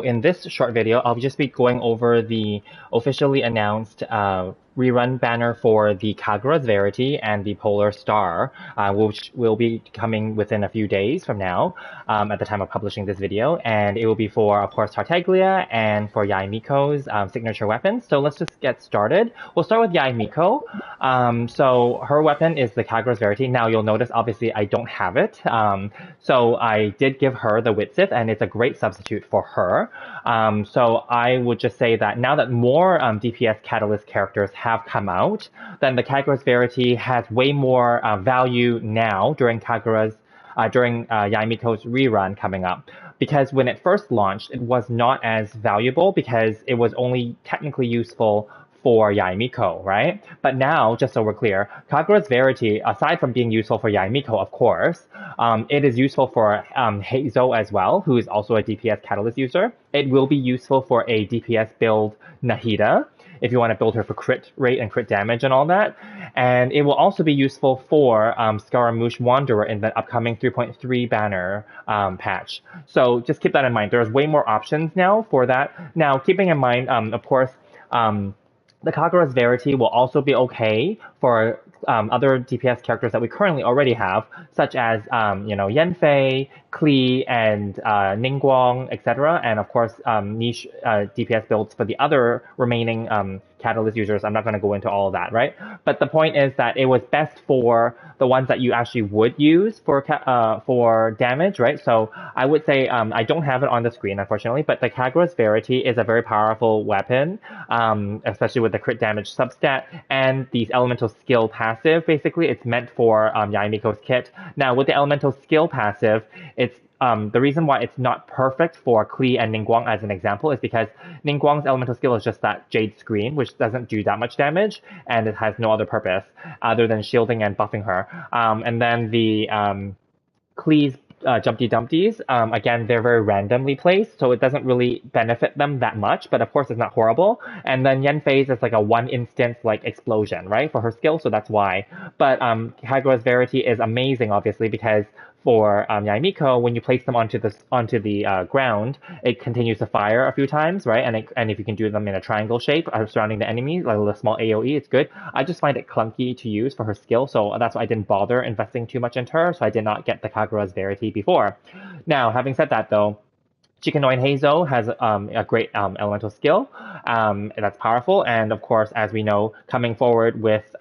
In this short video, I'll just be going over the officially announced rerun banner for the Kagura's Verity and the Polar Star, which will be coming within a few days from now at the time of publishing this video. And it will be for, of course, Tartaglia and for Yaimiko's signature weapons. So let's just get started. We'll start with Yaimiko. So her weapon is the Kagura's Verity. Now you'll notice, obviously, I don't have it. So I did give her the widsith, and it's a great substitute for her. So I would just say that now that more DPS Catalyst characters have come out, then the Kagura's Verity has way more value now during Yaimiko's rerun coming up. Because when it first launched, it was not as valuable because it was only technically useful for Yaimiko, right? But now, just so we're clear, Kagura's Verity, aside from being useful for Yaimiko, of course, it is useful for Heizo as well, who is also a DPS Catalyst user. It will be useful for a DPS build Nahida, if you want to build her for crit rate and crit damage and all that. And it will also be useful for Scaramouche Wanderer in the upcoming 3.3 banner patch. So just keep that in mind. There's way more options now for that. Now, keeping in mind, of course, the Kagura's Verity will also be okay for other DPS characters that we currently already have, such as Yanfei, Klee, and Ningguang, etc. And of course, niche DPS builds for the other remaining Catalyst users. I'm not going to go into all of that, right? But the point is that it was best for the ones that you actually would use for damage, right? So I would say I don't have it on the screen, unfortunately, but the Kagura's Verity is a very powerful weapon, especially with the crit damage substat and these elemental skill passive. Basically, it's meant for Yaimiko's kit. Now, with the elemental skill passive, it's the reason why it's not perfect for Klee and Ningguang as an example is because Ningguang's elemental skill is just that Jade Screen, which doesn't do that much damage, and it has no other purpose other than shielding and buffing her. And then the Klee's Jumpty Dumpties, again, they're very randomly placed, so it doesn't really benefit them that much, but of course it's not horrible. And then Yanfei's is like a one instance like explosion, right, for her skill, so that's why. But Kagura's Verity is amazing, obviously, because for Yaimiko, when you place them onto the ground, it continues to fire a few times, right? And if you can do them in a triangle shape surrounding the enemy, like a small AoE, it's good. I just find it clunky to use for her skill, so that's why I didn't bother investing too much into her, so I did not get the Kagura's Verity before. Now, having said that though, Chikanoy Heizo has a great elemental skill that's powerful, and of course, as we know, coming forward with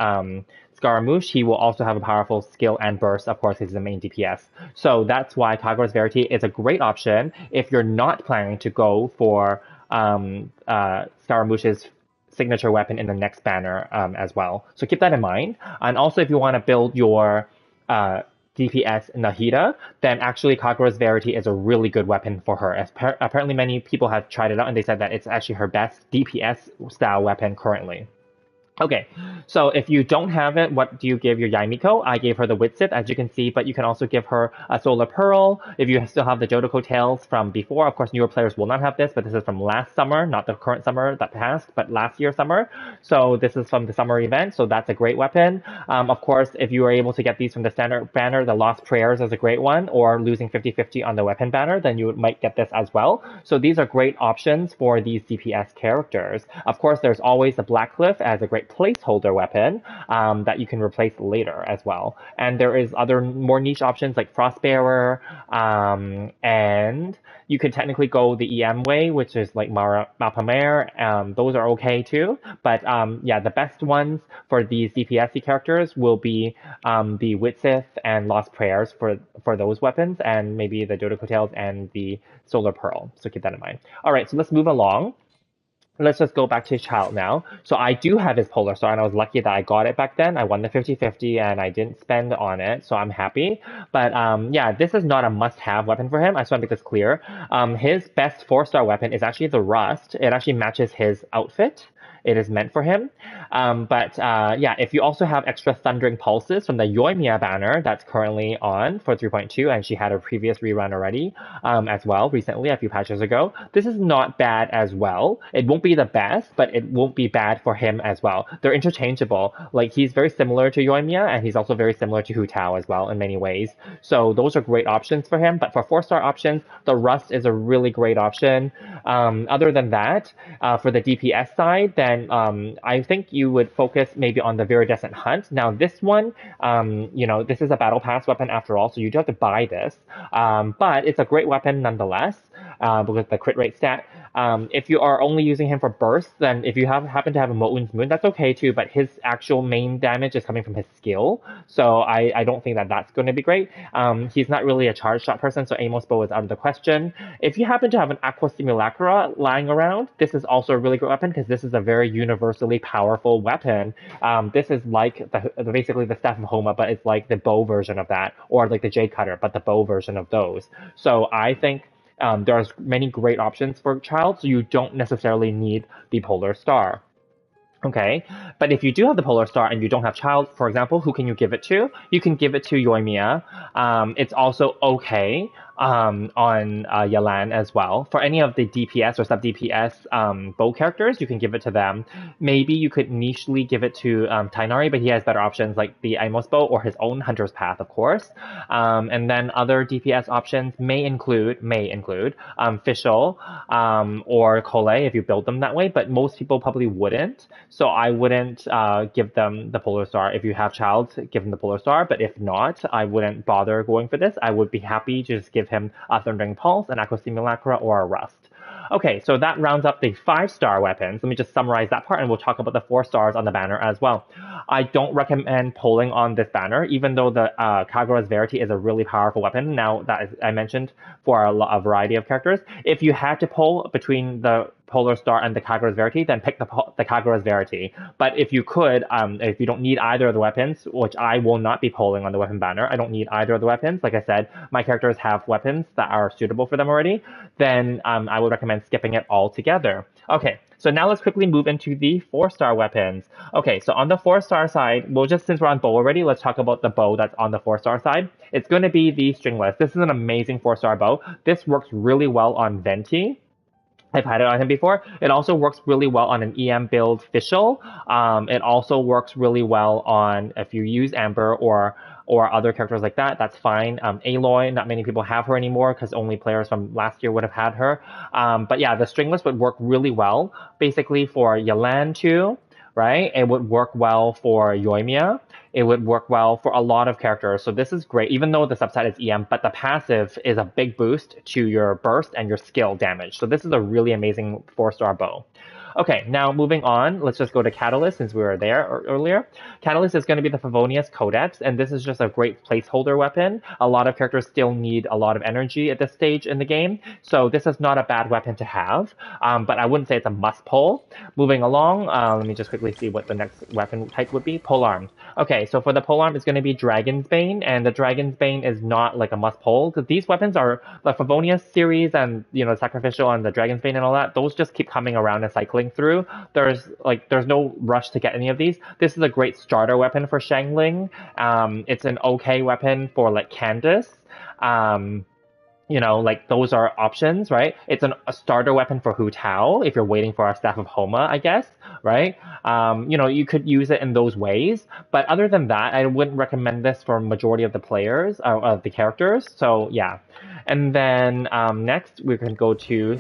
Scaramouche, he will also have a powerful skill and burst. Of course, he's the main DPS. So that's why Kagura's Verity is a great option if you're not planning to go for Scaramouche's signature weapon in the next banner as well. So keep that in mind. And also, if you want to build your DPS Nahida, then actually Kagura's Verity is a really good weapon for her. Apparently, many people have tried it out and they said that it's actually her best DPS style weapon currently. Okay, so if you don't have it, what do you give your Yaimiko? I gave her the widsith, as you can see, but you can also give her a Solar Pearl. If you still have the Jotoko Tails from before, of course, newer players will not have this, but this is from last summer, not the current summer that passed, but last year's summer. So this is from the summer event, so that's a great weapon. Of course, if you are able to get these from the standard banner, the Lost Prayers is a great one, or losing 50-50 on the weapon banner, then you might get this as well. So these are great options for these DPS characters. Of course, there's always the Blackcliff as a great placeholder weapon that you can replace later as well. And there is other more niche options like Frostbearer, and you could technically go the EM way, which is like Malpamere. Those are okay too. But yeah, the best ones for these DPS characters will be the Widsith and Lost Prayers for those weapons, and maybe the Dodo Tails and the Solar Pearl. So keep that in mind. All right, so let's move along. Let's just go back to Childe now. So I do have his Polar Star, and I was lucky that I got it back then. I won the 50-50, and I didn't spend on it, so I'm happy. But yeah, this is not a must-have weapon for him. I just want to make this clear. His best 4-star weapon is actually the Rust. It actually matches his outfit. it is meant for him. Yeah, if you also have extra Thundering Pulses from the Yoimiya banner that's currently on for 3.2, and she had a previous rerun already as well recently, a few patches ago, this is not bad as well. It won't be the best, but it won't be bad for him as well. They're interchangeable. Like, he's very similar to Yoimiya, and he's also very similar to Hu Tao as well in many ways. So those are great options for him. But for 4-star options, the Rust is a really great option. Other than that, for the DPS side, then I think you would focus maybe on the Viridescent Hunt. Now this one, this is a battle pass weapon after all, so you do have to buy this. But it's a great weapon nonetheless, because the crit rate stat. If you are only using him for burst, then if you happen to have a Moon's Moon, that's okay too, but his actual main damage is coming from his skill, so I don't think that that's going to be great. He's not really a charge shot person, so Amos Bow is out of the question. If you happen to have an Aqua Simulacra lying around, this is also a really great weapon because this is a very universally powerful weapon. This is like basically the Staff of Homa, but it's like the bow version of that, or like the Jade Cutter, but the bow version of those. So I think there's many great options for Childe, so you don't necessarily need the Polar Star. Okay, but if you do have the Polar Star and you don't have Childe, for example, who can you give it to? You can give it to Yoimiya. It's also okay on Yelan as well. For any of the DPS or sub-DPS bow characters, you can give it to them. Maybe you could nichely give it to Tainari, but he has better options like the Amos Bow or his own Hunter's Path, of course. And then other DPS options may include Fischl or Kole if you build them that way, but most people probably wouldn't. So I wouldn't give them the Polar Star. If you have Childe, give them the Polar Star, but if not, I wouldn't bother going for this. I would be happy to just give him a Thundering Pulse, an Aqua Simulacra, or a Rust. Okay, so that rounds up the 5-star weapons. Let me just summarize that part and we'll talk about the 4 stars on the banner as well. I don't recommend polling on this banner, even though the Kagura's Verity is a really powerful weapon. Now, that is, I mentioned, for a variety of characters. If you had to poll between the Polar Star and the Kagura's Verity, then pick the Kagura's Verity. But if you could, if you don't need either of the weapons, which I will not be polling on the weapon banner, I don't need either of the weapons. Like I said, my characters have weapons that are suitable for them already. Then I would recommend skipping it altogether. Okay, so now let's quickly move into the 4-star weapons. Okay, so on the 4-star side, since we're on bow already, let's talk about the bow that's on the 4-star side. It's going to be the stringless. This is an amazing 4-star bow. This works really well on Venti. I've had it on him before. It also works really well on an EM build Fischl. It also works really well on if you use Amber or other characters like that, that's fine. Aloy, not many people have her anymore because only players from last year would have had her. But yeah, the stringless would work really well, basically for Yelan too, right? It would work well for Yoimiya. It would work well for a lot of characters. So this is great, even though the subset is EM, but the passive is a big boost to your burst and your skill damage. So this is a really amazing 4-star bow. Okay, now moving on, let's just go to Catalyst since we were there earlier. Catalyst is going to be the Favonius Codex, and this is just a great placeholder weapon. A lot of characters still need a lot of energy at this stage in the game, so this is not a bad weapon to have, but I wouldn't say it's a must-pull. Moving along, let me just quickly see what the next weapon type would be. Polearm. Okay, so for the polearm, it's going to be Dragon's Bane, and the Dragon's Bane is not like a must-pull, because these weapons are the Favonius series and, Sacrificial and the Dragon's Bane and all that, those just keep coming around and cycling through. There's no rush to get any of these. This is a great starter weapon for Xiangling. It's an okay weapon for like Candace. Those are options, right? It's a starter weapon for Hu Tao if you're waiting for our Staff of Homa, I guess, right? You could use it in those ways. But other than that, I wouldn't recommend this for majority of the players, of the characters. So yeah. And then next, we can go to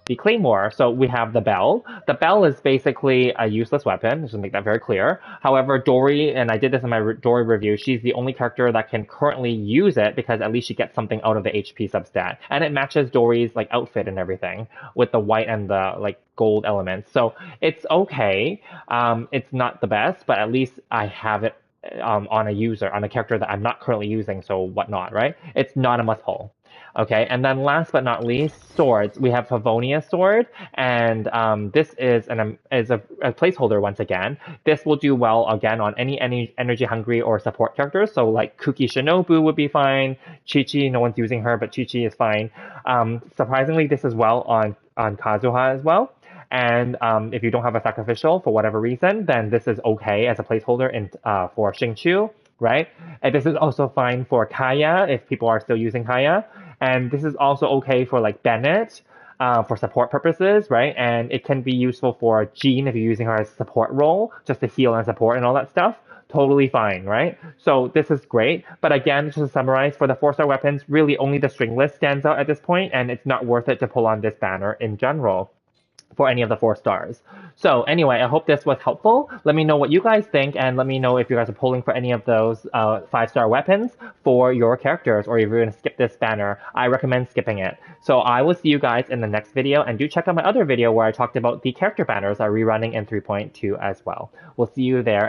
the claymore. So we have the bell. The bell is basically a useless weapon, just to make that very clear. However, Dory, and I did this in my Dory review, she's the only character that can currently use it because at least she gets something out of the HP substat. And it matches Dory's outfit and everything with the white and the gold elements. So it's okay. It's not the best, but at least I have it on a character that I'm not currently using, so whatnot, right? It's not a must-pull. Okay, and then last but not least, swords. We have Favonius sword, and this is a placeholder once again. This will do well again on any energy hungry or support characters. So like Kuki Shinobu would be fine. Chi-Chi, no one's using her, but Chi-Chi is fine. Surprisingly, this is well on Kazuha as well. And if you don't have a sacrificial for whatever reason, then this is okay as a placeholder in for Xingqiu, right? And this is also fine for Kaya if people are still using Kaya. And this is also okay for like Bennett for support purposes, right? And it can be useful for Jean if you're using her as a support role, just to heal and support and all that stuff. Totally fine, right? So this is great. But again, just to summarize, for the 4-star weapons, really only the stringless stands out at this point, and it's not worth it to pull on this banner in general for any of the 4 stars. So anyway, I hope this was helpful. Let me know what you guys think, and let me know if you guys are pulling for any of those 5-star weapons for your characters, or if you're going to skip this banner. I recommend skipping it. So I will see you guys in the next video, and do check out my other video where I talked about the character banners are rerunning in 3.2 as well. We'll see you there.